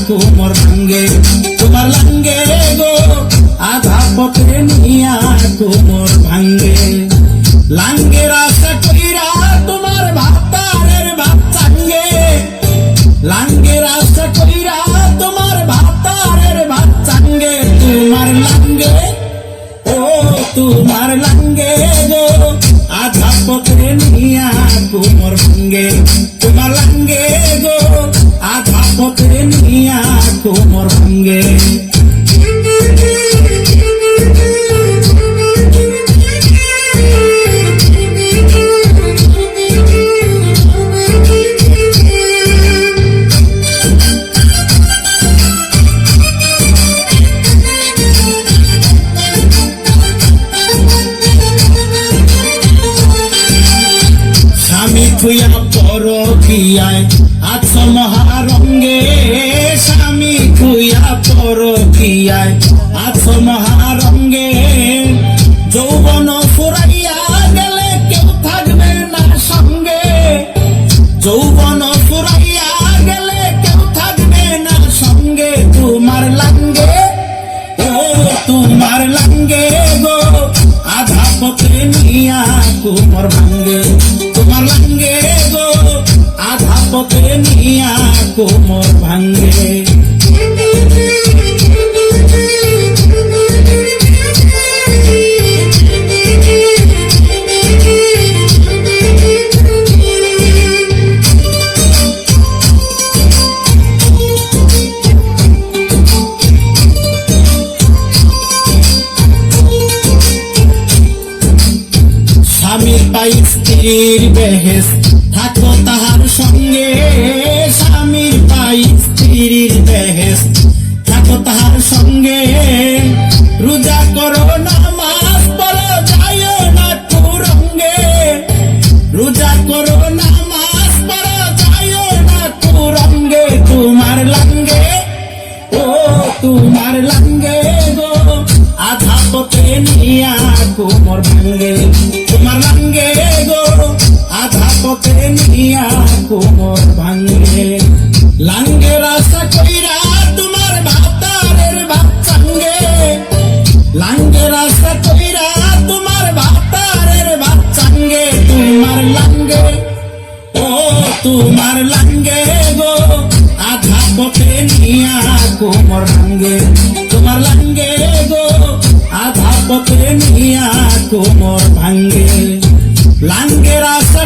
কোমর ভাঙ্গে, তোমার লাঙ্গে গো আধা পথে নিয়া কোমর ভাঙ্গে। লাঙ্গে রাস্তা কইরা তোমার ভাতারের ভাত চাঙ্গে, লাঙ্গে রাস্তা কইরা তোমার ভাতারের ভাত চাঙ্গে। তোমার লাঙ্গে ও তোমার লাঙ্গে গো আধা পথে নিয়া কোমর ভাঙ্গে, তোমার লাঙ্গে গো আধা পথে নিয়া কোমর ভাঙ্গে। স্বামী থুয়া পরকিয়ায় আছো মহারঙ্গে, স্বামী থুয়া পরকিয়ায় আছো মহারঙ্গে। যৌবন ফুরাইয়া গেলে কেউ থাকবে না সঙ্গে, যৌবন ফুরাইয়া গেলে কেউ থাকবে না সঙ্গে। তোমার লাঙ্গে ও তোমার লাঙ্গে গো আধা পথে নিয়া কোমর ভাঙ্গে, তোমার লাঙ্গে গো আধা পথে নিয়া কোমর ভাঙ্গে। স্বামী পাই স্ত্রীর বেহেস থাকো তাহার সঙ্গে, স্বামী পাই স্ত্রীর বেহেস থাকো তাহার সঙ্গে। রোজা করো নামাজ পড়ো যাইও না কুরঙ্গে, রোজা করো নামাজ পড়ো যাইও না কুরঙ্গে। তোমার লাঙ্গে ও তোমার লাঙ্গে গো আধা পথে নিয়া কোমর ভাঙ্গে, তোমার লাঙ্গে গো আধা পথে নিয়া কোমর ভাঙ্গে। লাঙ্গে রাস্তা কইরা তোমার ভাতারের ভাত চাঙ্গে, লাঙ্গে রাস্তা কইরা তোমার ভাতারের ভাত চাঙ্গে। তোমার লাঙ্গে ও তোমার লাঙ্গে গো আধা পথে নিয়া কোমর ভাঙ্গে, তোমার লাঙ্গে গো আধা পথে নিয়া কোমর ভাঙ্গে। লাঙ্গে রাস্তা